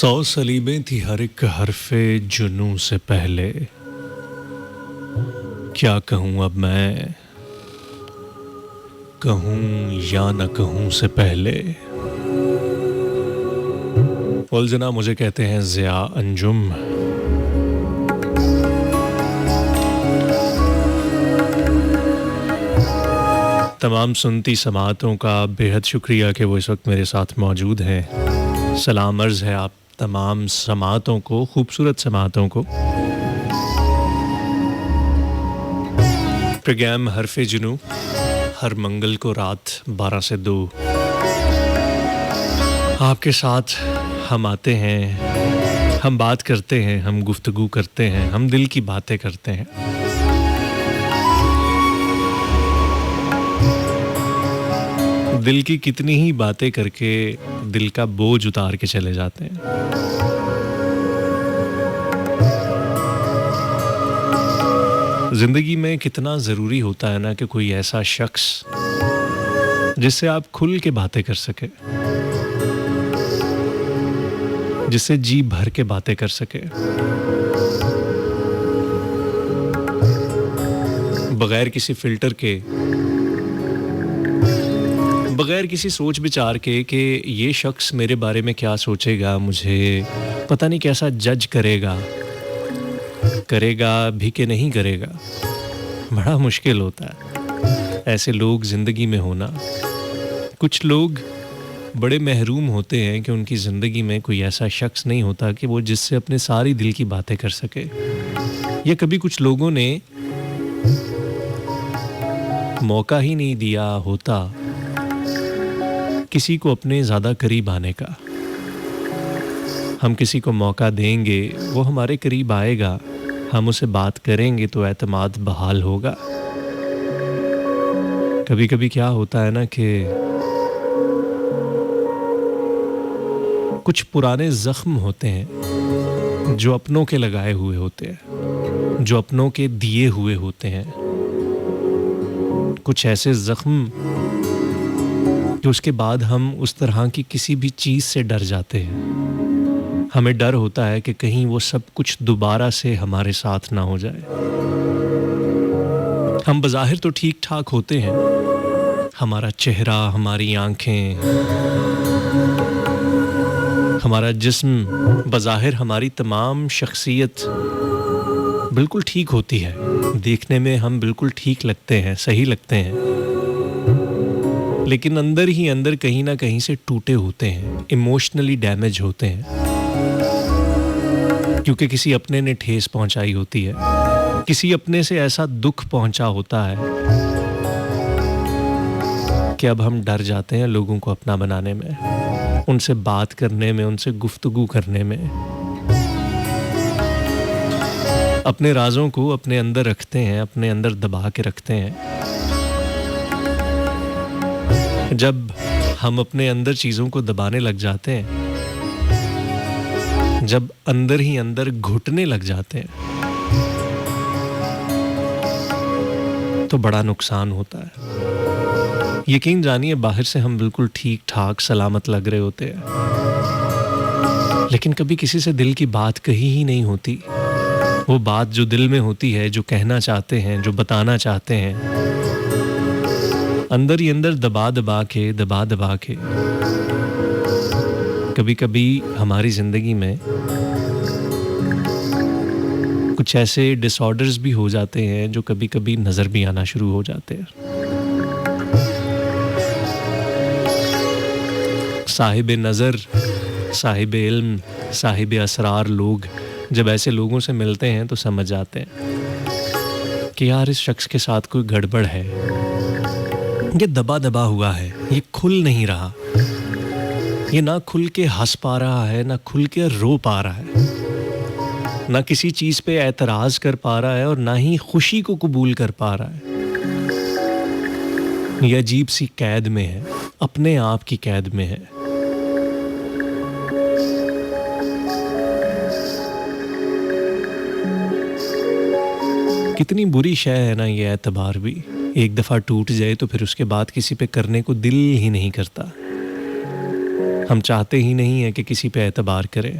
100 सलीबें थी हर एक हरफे जुनूं से पहले। क्या कहूँ अब मैं, कहूँ या न कहूँ से पहले। उलझना मुझे कहते हैं ज़िया अंजुम। तमाम सुनती समातों का बेहद शुक्रिया कि वो इस वक्त मेरे साथ मौजूद हैं। सलाम अर्ज़ है आप तमाम समातों को, खूबसूरत समातों को। प्रोग्राम हरफ़े जुनू हर मंगल को रात 12 से 2 आपके साथ हम आते हैं, हम बात करते हैं, हम गुफ्तगू करते हैं, हम दिल की बातें करते हैं। दिल की कितनी ही बातें करके दिल का बोझ उतार के चले जाते हैं। ज़िंदगी में कितना ज़रूरी होता है ना कि कोई ऐसा शख्स जिससे आप खुल के बातें कर सके, जिससे जी भर के बातें कर सके, बगैर किसी फ़िल्टर के, बगैर किसी सोच विचार के कि ये शख्स मेरे बारे में क्या सोचेगा, मुझे पता नहीं कैसा जज करेगा, करेगा भी कि नहीं करेगा। बड़ा मुश्किल होता है ऐसे लोग ज़िंदगी में होना। कुछ लोग बड़े महरूम होते हैं कि उनकी ज़िंदगी में कोई ऐसा शख्स नहीं होता कि वो जिससे अपने सारी दिल की बातें कर सके। या कभी कुछ लोगों ने मौका ही नहीं दिया होता किसी को अपने ज़्यादा करीब आने का। हम किसी को मौका देंगे, वो हमारे करीब आएगा, हम उसे बात करेंगे तो एतमाद बहाल होगा। कभी कभी क्या होता है ना कि कुछ पुराने ज़ख्म होते हैं जो अपनों के लगाए हुए होते हैं, जो अपनों के दिए हुए होते हैं। कुछ ऐसे ज़ख्म कि उसके बाद हम उस तरह की किसी भी चीज़ से डर जाते हैं। हमें डर होता है कि कहीं वो सब कुछ दोबारा से हमारे साथ ना हो जाए। हम बज़ाहिर तो ठीक ठाक होते हैं, हमारा चेहरा, हमारी आँखें, हमारा जिस्म, बज़ाहिर हमारी तमाम शख्सियत बिल्कुल ठीक होती है। देखने में हम बिल्कुल ठीक लगते हैं, सही लगते हैं, लेकिन अंदर ही अंदर कहीं ना कहीं से टूटे होते हैं, इमोशनली डैमेज होते हैं, क्योंकि किसी अपने ने ठेस पहुंचाई होती है, किसी अपने से ऐसा दुख पहुंचा होता है कि अब हम डर जाते हैं लोगों को अपना बनाने में, उनसे बात करने में, उनसे गुफ्तगू करने में। अपने राज़ों को अपने अंदर रखते हैं, अपने अंदर दबा के रखते हैं। जब हम अपने अंदर चीज़ों को दबाने लग जाते हैं, जब अंदर ही अंदर घुटने लग जाते हैं, तो बड़ा नुकसान होता है। यकीन जानिए बाहर से हम बिल्कुल ठीक ठाक सलामत लग रहे होते हैं, लेकिन कभी किसी से दिल की बात कही ही नहीं होती। वो बात जो दिल में होती है, जो कहना चाहते हैं, जो बताना चाहते हैं, अंदर ही अंदर दबा दबा के कभी कभी हमारी ज़िंदगी में कुछ ऐसे डिसऑर्डर्स भी हो जाते हैं जो कभी कभी नज़र भी आना शुरू हो जाते हैं। साहिब नज़र, साहिब इल्म, साहिब असरार लोग जब ऐसे लोगों से मिलते हैं तो समझ जाते हैं कि यार इस शख्स के साथ कोई गड़बड़ है, ये दबा दबा हुआ है, ये खुल नहीं रहा, ये ना खुल के हंस पा रहा है, ना खुल के रो पा रहा है, ना किसी चीज़ पे एतराज़ कर पा रहा है और ना ही खुशी को कबूल कर पा रहा है। ये अजीब सी कैद में है, अपने आप की कैद में है। कितनी बुरी शय है ना ये एतबार भी। एक दफ़ा टूट जाए तो फिर उसके बाद किसी पे करने को दिल ही नहीं करता। हम चाहते ही नहीं है कि किसी पे एतबार करें।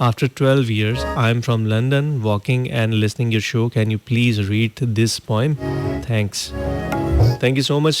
after 12 years. I am from London, walking and listening your show. Can you please read this poem? Thanks. Thank you so much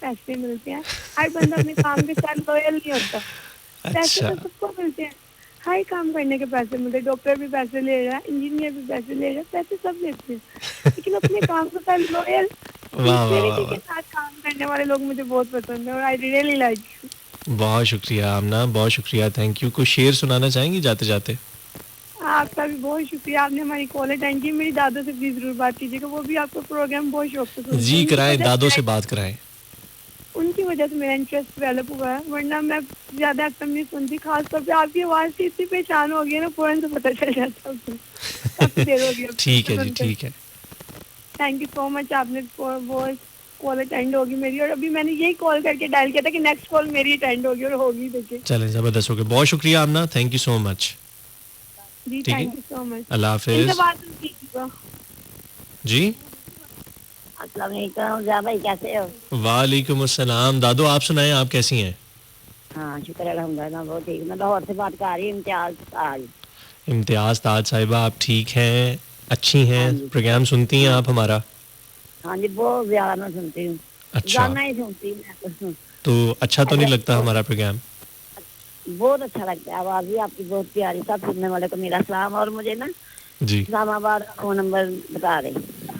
पैसे मिलते हैं, हर बंदा अपने काम के साथ लॉयल नहीं होता। पैसे अच्छा तो सबको मिलते हैं, हर काम करने के पैसे मिलते हैं, डॉक्टर भी पैसे ले रहा है, इंजीनियर भी पैसे ले रहा है, पैसे सब लेते हैं, लेकिन अपने काम के साथ लॉयल वाह वाह वाह सिंसियरिटी के वाह, साथ काम करने वाले लोग मुझे बहुत पसंद है और आई रियली लाइक यू। बहुत शुक्रिया आमना, बहुत शुक्रिया, थैंक यू। कुछ शेर सुनाना चाहेंगी जाते जाते? आपका भी बहुत शुक्रिया, आपने हमारी कॉल अटेंड की। मेरी दादो से प्लीज जरूर बात कीजिएगा, वो भी आपका प्रोग्राम बहुत शौक से सुनते हैं। जी उनकी कराएं, वजह दादो से से बात कराएं। उनकी वजह से मेरा इंटरेस्ट डेवलप हुआ है, वरना मैं ज्यादा एफएम नहीं सुनती। खासतौर पे आपकी आवाज से इतनी पहचान हो गई है ना, फौरन से पता चल जाता है। काफी देर हो गई अब ठीक है जी, सुनते। ठीक है। थैंक यू सो मच, आपने बहुत कॉल अटेंड होगी मेरी, और अभी मैंने यही कॉल करके डायल किया था कि नेक्स्ट कॉल मेरी अटेंड होगी, और होगी। देखिए चलें, ज़बरदस्त हो गया, बहुत शुक्रिया आमना, थैंक यू सो मच। जी, ठीक है, थैंक यू सो मच। अल्लाह इनसे हाफिज। बात कीजिएगा। जी अस्सलाम वालेकुम ज़ा भाई, कैसे हो? वालेकुम अस्सलाम। दादो आप सुनाएं, आप कैसी हैं? हाँ शुक्र अल्हम्दुलिल्लाह, बहुत ठीक। मैं लाहौर से बात कर रही हूँ, इम्तियाज ताज। इम्तियाज़ ताज साहिबा, आप ठीक हैं, अच्छी हैं, हाँ जी। प्रोग्राम सुनती हैं आप हमारा? हाँ जी, बहुत ज़्यादा मैं सुनती हूँ, अच्छा, गाना ही सुनती हूँ मैं। तो अच्छा तो नहीं लगता हमारा प्रोग्राम? बहुत अच्छा लगता है, आवाज़ भी आपकी बहुत प्यारी। सब सुनने वाले को मेरा सलाम। और मुझे ना जी, इस्लामाबाद का फ़ोन नंबर बता रही।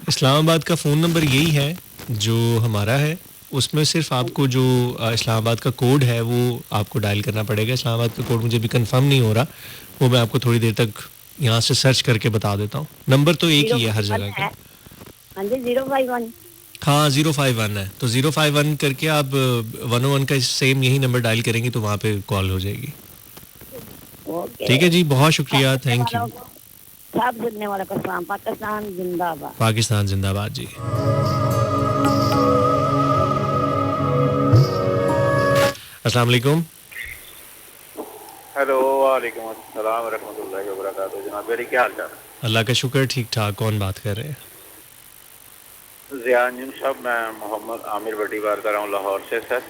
इस्लामाबाद का फ़ोन नंबर यही है जो हमारा है, उसमें सिर्फ आपको जो इस्लामाबाद का कोड है वो आपको डायल करना पड़ेगा। इस्लामाबाद का कोड मुझे भी कंफर्म नहीं हो रहा, वो मैं आपको थोड़ी देर तक यहाँ से सर्च करके बता देता हूँ। नंबर तो एक ही है हर जगह का। हाँ जी, 051। हाँ 051 है, तो 051 करके आप 101 का सेम यही नंबर डायल करेंगे तो वहाँ पे कॉल हो जाएगी। ओके, ठीक है जी, बहुत शुक्रिया, थैंक यू। सब सुनने वालों को सलाम। पाकिस्तान जिंदाबाद। पाकिस्तान जिंदाबाद जी। अस्सलाम वालेकुम। हेलो, वालेकुम अस्सलाम व रहमतुल्लाहि व बरकातहू। जनाब मेरी क्या हाल चाल? अल्लाह का शुक्र, ठीक ठाक। कौन बात कर रहे हैं? ज़ियान साहब, मैं मोहम्मद आमिर भट्टी बात कर रहा हूँ लाहौर से। सर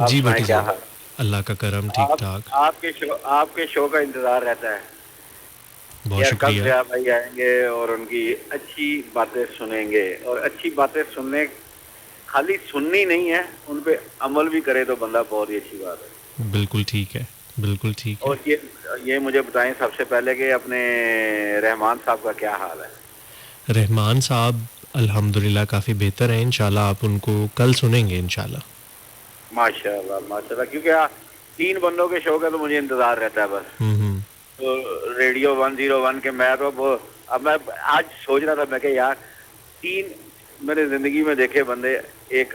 आप जी सुनाएं भट्टी क्या साहब, हाल? अल्लाह का करम, ठीक आप ठाक, आपके शो का इंतजार रहता है बहुत यार, कब शुक्रिया। ज़िया भाई आएंगे और उनकी अच्छी बातें सुनेंगे। और अच्छी बातें सुनने, खाली सुननी नहीं है, उन पे अमल भी करे तो बंदा बहुत ही अच्छी बात है। बिल्कुल ठीक है, बिल्कुल ठीक है। और ये मुझे बताएं सबसे पहले कि अपने रहमान साहब का क्या हाल है? रहमान साहब अल्हम्दुलिल्लाह काफ़ी बेहतर हैं, इंशाल्लाह आप उनको कल सुनेंगे इंशाल्लाह। माशाल्लाह माशाल्लाह, क्योंकि 3 बंदों के शो का तो मुझे इंतजार रहता है बस। हम्म, तो रेडियो 101 के मैं तो वो, अब मैं आज सोच रहा था, मैं कि यार 3 मैंने जिंदगी में देखे बंदे, एक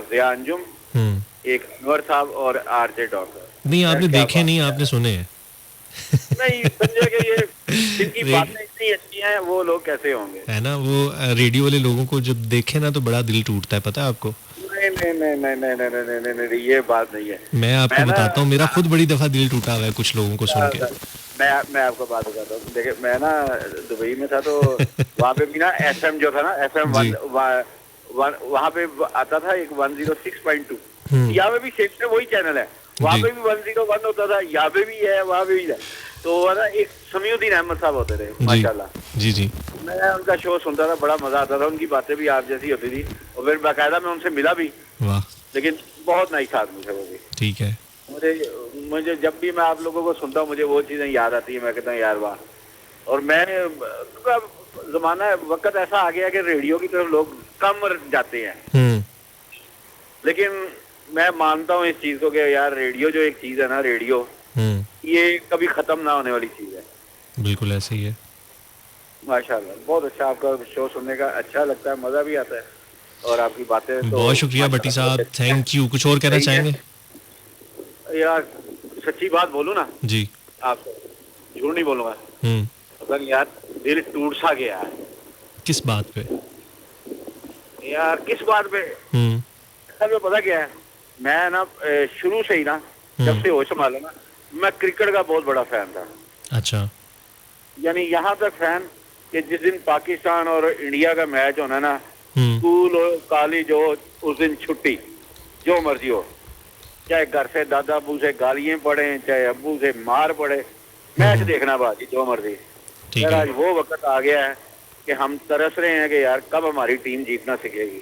ज़िया अंजुम, हम्म। एक अनवर साहब और आरजे डॉक्टर। नहीं यार आपने क्या देखे बात नहीं, है। आपने सुने हैं। नहीं समझे कि ये जिनकी रे- बातें इतनी अच्छी हैं वो लोग कैसे होंगे? है ना, वो रेडियो वाले लोगों को जब देखे ना तो बड़ा दिल टूटता है, पता है आपको? नहीं नहीं नहीं नहीं नहीं नहीं नहीं नहीं नहीं, नहीं, ये बात नहीं है। मैं आपको मैं ना- बताता हूँ, मेरा खुद बड़ी दफ़ा दिल टूटा हुआ है कुछ लोगों को सुन के। मैं आपको बात बताता हूँ। देखिए मैं ना दुबई में था, तो वहाँ पे भी ना एफएम जो था ना, एफएम जी। वहाँ पे आता था एक 106.2। हम्म। यहाँ पे भी सेम से वही चैनल है, वहाँ जी। पे भी 101 होता था, यहाँ पे भी है, वहाँ पे भी है। तो वो ना एक समीउद्दीन अहमद साहब होते थे, जी माशाल्लाह। जी जी। मैं उनका शो सुनता था, बड़ा मजा आता था, उनकी बातें भी आप जैसी होती थी। और फिर बाकायदा मैं उनसे मिला भी, वाह, लेकिन बहुत नाइस आदमी थे वो भी। ठीक है। मुझे जब भी मैं आप लोगों को सुनता हूँ मुझे वो चीज़ें याद आती है, मैं कहता हूँ यार वाह। और मैं जमाना वक्त ऐसा आ गया कि रेडियो की तरफ लोग कम जाते हैं, हम्म, लेकिन मैं मानता हूँ इस चीज़ को कि यार रेडियो जो एक चीज़ है ना, रेडियो ये कभी ख़त्म ना होने वाली चीज़ है। बिल्कुल ऐसे ही है। माशाल्लाह, बहुत अच्छा, आपका शो सुनने का अच्छा लगता है, मज़ा भी आता है। और आपकी बातें तो बहुत शुक्रिया भट्टी साहब, थैंक यू। कुछ और कहना सही है। चाहेंगे? यार सच्ची बात बोलूँ ना जी। आपको, झूठ नहीं बोलूँगा, मगर यार दिल टूट सा गया है। किस बात पे? यार किस बात पे? असल में पता क्या है, मैं ना शुरू से ही ना, जब से होश संभाला ना, मैं क्रिकेट का बहुत बड़ा फैन था। अच्छा। यानी यहाँ तक फैन कि जिस दिन पाकिस्तान और इंडिया का मैच होना ना, स्कूल हो कॉलेज हो, उस दिन छुट्टी, जो मर्जी हो, चाहे घर से दादा अबू से गालियां पड़े, चाहे अबू से मार पड़े, मैच देखना बाजी, जो मर्जी। ठीक यार है। आज वो वक्त आ गया है कि हम तरस रहे हैं कि यार कब हमारी टीम जीतना सीखेगी।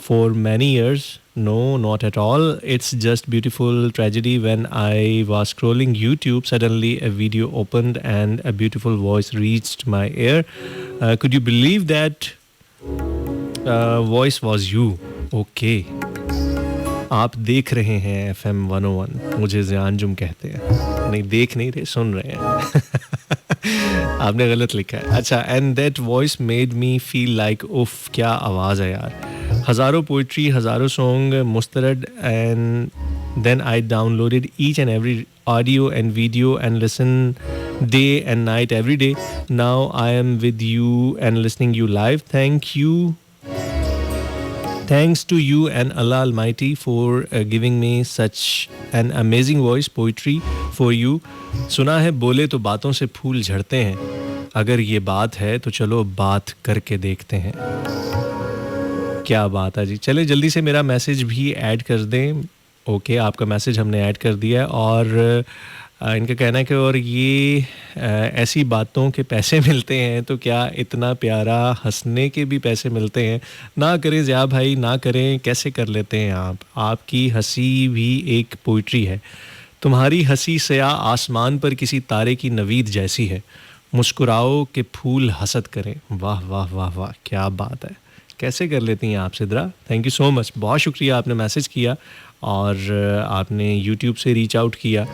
for many years. No, not at all. It's just beautiful tragedy. When I was scrolling YouTube, suddenly a video opened and a beautiful voice reached my ear. Could you believe that voice was you? Okay. आप देख रहे हैं FM 101, मुझे ज़ियान जुम कहते हैं, नहीं देख नहीं रहे, सुन रहे हैं। आपने गलत लिखा है। अच्छा, and that voice made me feel like उफ, क्या आवाज़ है यार। हज़ारों पोइट्री, हज़ारों सॉन्ग मुस्तरद, and then I downloaded each and every audio and video and listen day and night every day. Now I am with you and listening you live. Thank you. Thanks to you and Allah Almighty for giving me such an amazing voice. Poetry for you. सुना है बोले तो बातों से फूल झड़ते हैं, अगर ये बात है तो चलो बात करके देखते हैं। क्या बात है जी। चले जल्दी से मेरा मैसेज भी ऐड कर दें। ओके, आपका मैसेज हमने ऐड कर दिया है। और इनका कहना है कि और ये ऐसी बातों के पैसे मिलते हैं तो क्या इतना प्यारा हंसने के भी पैसे मिलते हैं। ना करें ज़िया भाई, ना करें, कैसे कर लेते हैं आप। आपकी हंसी भी एक पोइट्री है। तुम्हारी हंसी सया आसमान पर किसी तारे की नवीद जैसी है। मुस्कुराओ कि फूल हसद करें। वाह वाह वाह वाह, क्या बात है। कैसे कर लेती हैं आप Sidra. Thank you so much, बहुत शुक्रिया, आपने मैसेज किया और आपने YouTube से रीच आउट किया।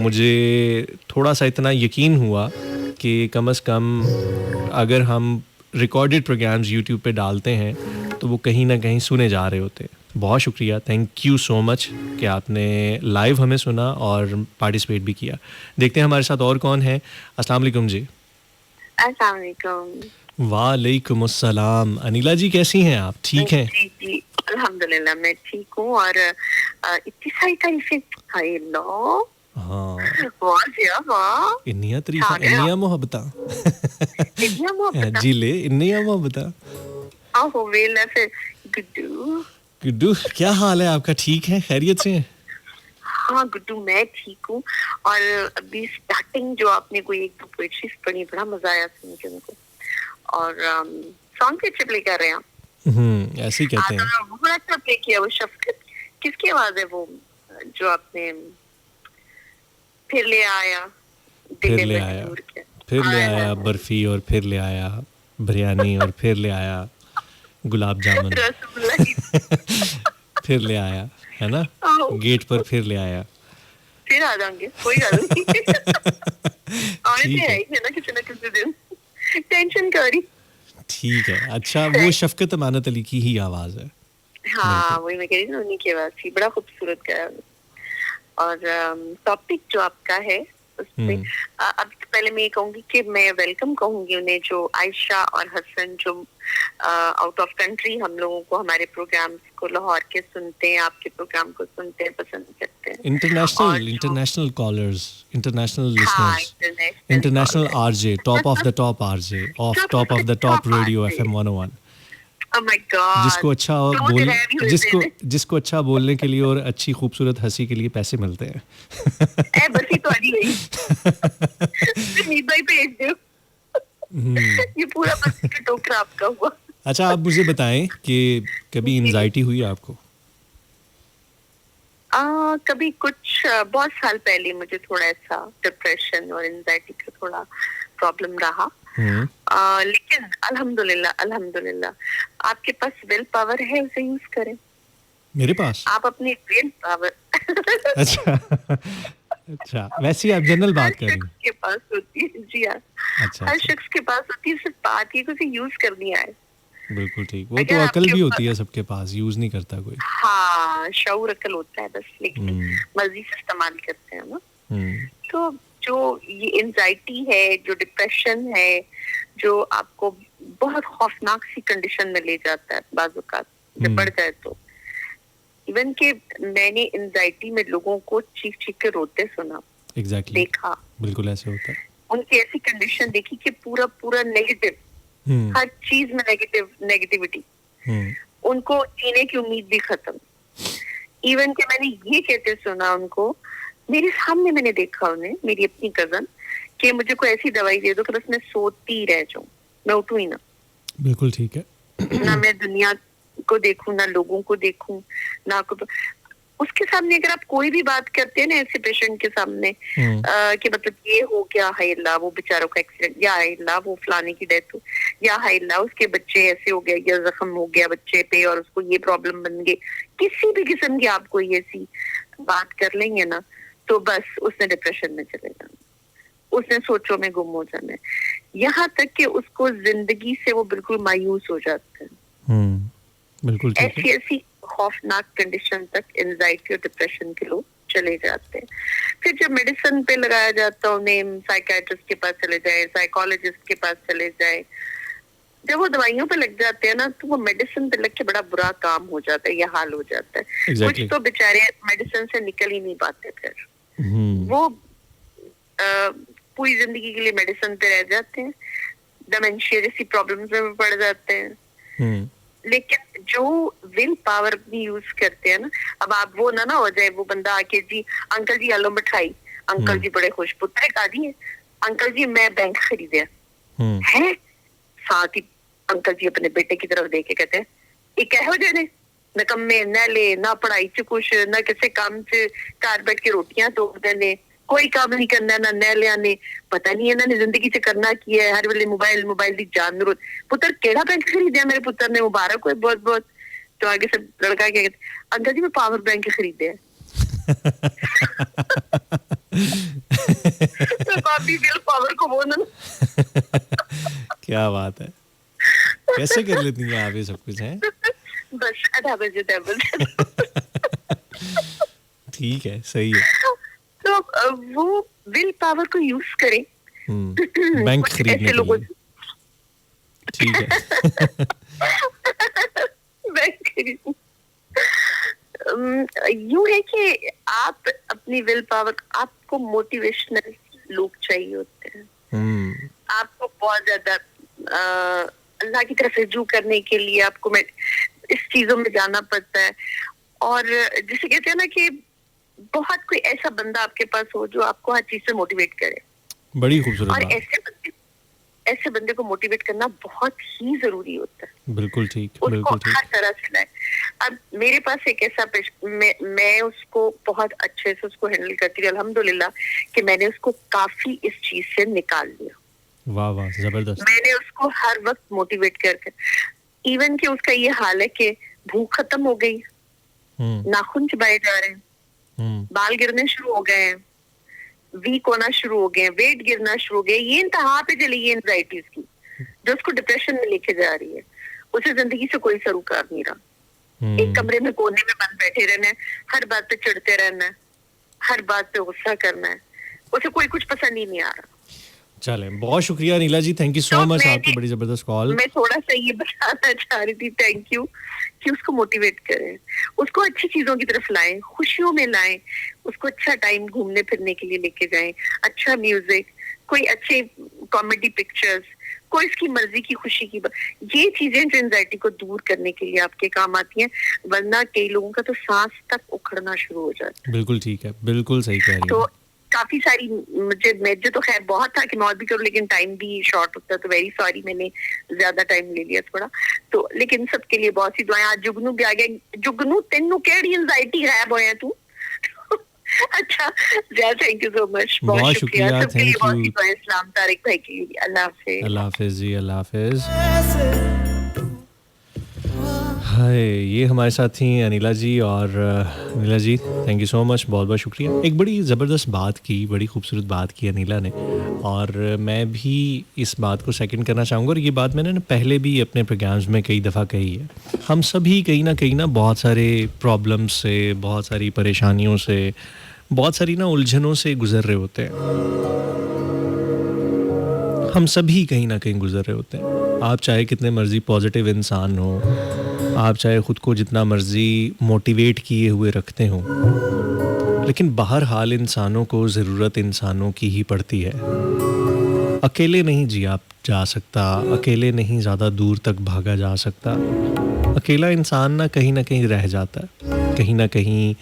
मुझे थोड़ा सा इतना यकीन हुआ कि कम से कम अगर हम रिकॉर्डेड प्रोग्राम्स YouTube पे डालते हैं तो वो कहीं ना कहीं सुने जा रहे होते। बहुत शुक्रिया, थैंक यू सो मच कि आपने लाइव हमें सुना और पार्टिसिपेट भी किया। देखते हैं हमारे साथ और कौन है। अस्सलाम वालेकुम जी। अस्सलाम वालेकुम। वालेकुम अस्सलाम। अनिला जी कैसी हैं आप, ठीक हैं? जी जी अल्हम्दुलिल्लाह मैं ठीक हूँ। और इतनी सारी तारीफें, हाय लो। हाँ, वाह जिया वाह, इन्नियां तारीफां, इन्नियां मोहब्बतां, इतनी मोहब्बत। जी ले, इन्नियां मोहब्बतां। आहो वेला फिर गुड्डू। गुड्डू क्या हाल है आपका, ठीक है, खैरियत से हैं? हाँ गुड्डू मैं ठीक हूँ। और अभी स्टार्टिंग जो आपने कोई एक दो पोएट्रीज पढ़ी, बड़ा मजा आया सुन के उनको। और सॉन्ग भी अच्छे प्ले कर रहे हैं आप। ऐसे ही कहते हैं। वो बड़ा अच्छा प्ले किया। वो शफकत किसकी आवाज है वो जो आपने फिर ले आया, फिर ले आया, फिर ले आया बर्फी, और फिर ले आया बिरयानी, और फिर ले आया गुलाब जामुन, फिर ले आया, है ना, गेट पर फिर ले आया। फिर आ जाएंगे, कोई गल नहीं। आने से है ही ना किसी दिन, टेंशन करी। ठीक है। अच्छा, वो शफकत अमानत अली की ही आवाज है। हाँ वही मैं कह रही थी, उन्हीं की आवाज थी, बड़ा खूबसूरत गाया। और टॉपिक जो आपका है उसमें अब पहले मैं ये कहूंगी कि मैं वेलकम कहूंगी उन्हें, जो आयशा और हसन जो आउट ऑफ कंट्री हम लोगों को, हमारे प्रोग्राम्स को लाहौर के सुनते हैं, आपके प्रोग्राम को सुनते हैं, पसंद करते हैं। International callers, international listeners, international RJ, top of the top RJ, top of the top radio FM 101। Oh my God. जिसको अच्छा बोलने के लिए और अच्छी खूबसूरत हंसी के लिए पैसे मिलते हैं। ए बर्फी तो आनी गई। नींद भाई भेज दो। ये पूरा बर्फी का टोकरा आपका हुआ। अच्छा, आप मुझे बताएं कि कभी एंजाइटी हुई आपको? कभी कुछ बहुत साल पहले मुझे थोड़ा ऐसा डिप्रेशन और एंजाइटी का थोड़ा प्रॉब्लम रहा। लेकिन अल्हम्दुलिल्लाह आपके पास विल पावर है, उसे यूज करें। मेरे पास? आप अपनी विल पावर। अच्छा, वैसे आप जनरल बात कर रही हैं। के पास होती है जी हाँ। अच्छा, हर शख्स के पास होती है, सिर्फ बात ये उसे यूज करनी आए। बिल्कुल ठीक। वो तो अकल भी होती है सबके पास, यूज नहीं करता कोई। हाँ शऊर अकल होता है बस, लेकिन मर्जी से इस्तेमाल करते हैं ना। तो जो ये एंजाइटी है, जो डिप्रेशन है, जो आपको बहुत खौफनाक सी कंडीशन में ले जाता है बाज़ औक़ात, जब बढ़ जाए तो। इवन कि मैंने एंजाइटी में लोगों को चीख चीख के रोते सुना। Exactly. देखा, बिल्कुल ऐसे होता है। उनकी ऐसी कंडीशन देखी कि पूरा नेगेटिव, हर चीज में नेगेटिविटी, उनको जीने की उम्मीद भी खत्म। इवन कि मैंने ये कहते सुना उनको, मेरे सामने मैंने देखा उन्हें, मेरी अपनी कजन, कि मुझे कोई ऐसी दवाई दे दो कि बस मैं सोती रह जाऊं, मैं उठूं ही ना। बिल्कुल ठीक है। ना मैं दुनिया को देखूं, ना लोगों को देखूं, ना को उसके सामने अगर आप कोई भी बात करते हैं ना ऐसे पेशेंट के सामने कि मतलब ये हो गया, हाय अल्लाह वो बेचारों का एक्सीडेंट, या हाय अल्लाह वो फलाने की डेथ हो, या हाय अल्लाह उसके बच्चे ऐसे हो गया, या जख्म हो गया बच्चे पे और उसको ये प्रॉब्लम बन गई, किसी भी किस्म की आप कोई ऐसी बात कर लेंगे ना तो बस उसने डिप्रेशन में चले जाना, उसने सोचों में गुम हो जाना है, यहाँ तक कि उसको जिंदगी से वो बिल्कुल मायूस हो जाते हैं। बिल्कुल ऐसी ऐसी खौफनाक कंडीशन तक एंजाइटी और डिप्रेशन के लोग चले जाते हैं। फिर जब मेडिसिन पे लगाया जाता है उन्हें, साइकियाट्रिस्ट के पास चले जाए, साइकोलॉजिस्ट के पास चले जाए, जब वो दवाइयों पे लग जाते हैं ना तो वो मेडिसिन पे लग के बड़ा बुरा काम हो जाता है, ये हाल हो जाता है। कुछ तो बेचारे मेडिसिन से निकल ही नहीं पाते, फिर वो पूरी जिंदगी के लिए मेडिसिन पे रह जाते हैं, डिमेंशिया जैसी प्रॉब्लम्स में पड़ जाते हैं। लेकिन जो विल पावर भी यूज करते हैं ना, अब आप वो ना हो जाए वो बंदा आके जी अंकल जी आलो मिठाई, अंकल जी बड़े खुश, पुत्र का दी है अंकल जी मैं बैंक खरीदे है, साथ ही अंकल जी अपने बेटे की तरफ देख के कहते हैं एक कहो जे ने नकम्मे न ले ना पढ़ाई च कुछ ना किसी काम च, घर बैठ के रोटियां तोड़ते ने, कोई काम नहीं करना ना न लिया ने, पता नहीं इन्होंने जिंदगी च करना की है, हर वेले मोबाइल मोबाइल की जान जरूरत, पुत्र केड़ा बैंक खरीदया मेरे पुत्र ने, मुबारक हो बहुत बहुत। तो आगे से लड़का क्या कहते अंकल जी मैं पावर बैंक खरीदे तो काफी विल पावर को वो ना क्या बात है, कैसे कर लेती हैं आप ये सब कुछ है? बस आधा बजे ठीक है, सही है। तो वो विल पावर को यूज करें बैंक खरीदने के लिए, ठीक है। बैंक खरीदने यूं है कि आप अपनी विल पावर, आपको मोटिवेशनल लोग चाहिए होते हैं, आपको बहुत ज्यादा अल्लाह की तरफ रुजू करने के लिए आपको इस चीजों में जाना पड़ता है। और जिसे कहते हैं ना कि बहुत कोई ऐसा बंदा आपके पास हो जो आपको हर चीज से मोटिवेट करे, बड़ी खूबसूरत और बात। ऐसे बंदे को मोटिवेट करना बहुत ही जरूरी होता है। बिल्कुल ठीक, बिल्कुल ठीक। हर तरह से लाए। अब मेरे पास एक ऐसा मैं उसको बहुत अच्छे से उसको हैंडल करती रही अल्हम्दुलिल्लाह कि मैंने उसको काफी इस चीज से निकाल लिया। वाह वाह, जबरदस्त। मैंने उसको हर वक्त मोटिवेट करके, इवन कि उसका ये हाल है कि भूख खत्म हो गई, नाखून चबाए जा रहे हैं, बाल गिरने शुरू हो गए हैं, वीक होना शुरू हो गए, वेट गिरना शुरू हो गया, ये इंतहा पे चली गई एंजाइटीज की जो उसको डिप्रेशन में लेके जा रही है। उसे जिंदगी से कोई सरोकार नहीं रहा, एक कमरे में कोने में बंद बैठे रहना है, हर बात पे चिढ़ते रहना है, हर बात पे गुस्सा करना है, उसे कोई कुछ पसंद ही नहीं आ रहा। चले, बहुत शुक्रिया नीला जी, थैंक यू सो मच, आपकी बड़ी जबरदस्त कॉल। मैं थोड़ा सा ये बताना चाह रही थी, थैंक यू, कि उसको मोटिवेट करें, उसको अच्छी चीजों की तरफ लाएं, खुशियों में लाएं, उसको अच्छा टाइम घूमने फिरने के लिए लेके जाएं, अच्छा म्यूजिक, कोई अच्छे कॉमेडी पिक्चर्स, कोई इसकी मर्जी की खुशी की ये चीजें जो एंजाइटी को दूर करने के लिए आपके काम आती हैं, वरना कई लोगों का तो सांस तक उखड़ना शुरू हो जाता है। बिल्कुल ठीक है, बिल्कुल सही कह रही हैं। तो काफी सारी मुझे तो खैर बहुत था कि मैं और भी करूं, लेकिन टाइम भी शॉर्ट होता है, तो वेरी सॉरी मैंने ज्यादा टाइम ले लिया थोड़ा। तो लेकिन सबके लिए बहुत सी दुआएं। आज जुगनू भी आ गया, जुगनू तेनू केड़ी एंजाइटी गायब होया तू। अच्छा जय, थैंक यू सो मच, बहुत शुक्रिया, सबके लिए बहुत सी दुआएं। इस्लाम तारिक भाई की, अल्लाह हाफिज। अल्लाह हाफिज जी, अल्लाह हाफिज। हाय, ये हमारे साथ थी अनिला जी, और अनिला जी थैंक यू सो मच, बहुत बहुत शुक्रिया। एक बड़ी ज़बरदस्त बात की, बड़ी खूबसूरत बात की अनिला ने, और मैं भी इस बात को सेकंड करना चाहूँगा। और ये बात मैंने ना पहले भी अपने प्रोग्राम्स में कई दफ़ा कही है। हम सभी कहीं ना बहुत सारे प्रॉब्लम्स से, बहुत सारी परेशानियों से, बहुत सारी ना उलझनों से गुज़र रहे होते हैं। हम सभी कहीं ना कहीं गुज़र रहे होते हैं। आप चाहे कितने मर्ज़ी पॉजिटिव इंसान हो, आप चाहे ख़ुद को जितना मर्ज़ी मोटिवेट किए हुए रखते हो, लेकिन बहरहाल इंसानों को ज़रूरत इंसानों की ही पड़ती है। अकेले नहीं जिया जा सकता, अकेले नहीं ज़्यादा दूर तक भागा जा सकता। अकेला इंसान ना कहीं रह जाता है, कहीं ना कहीं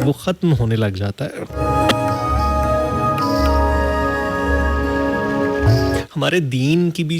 वो ख़त्म होने लग जाता है। हमारे दीन की भी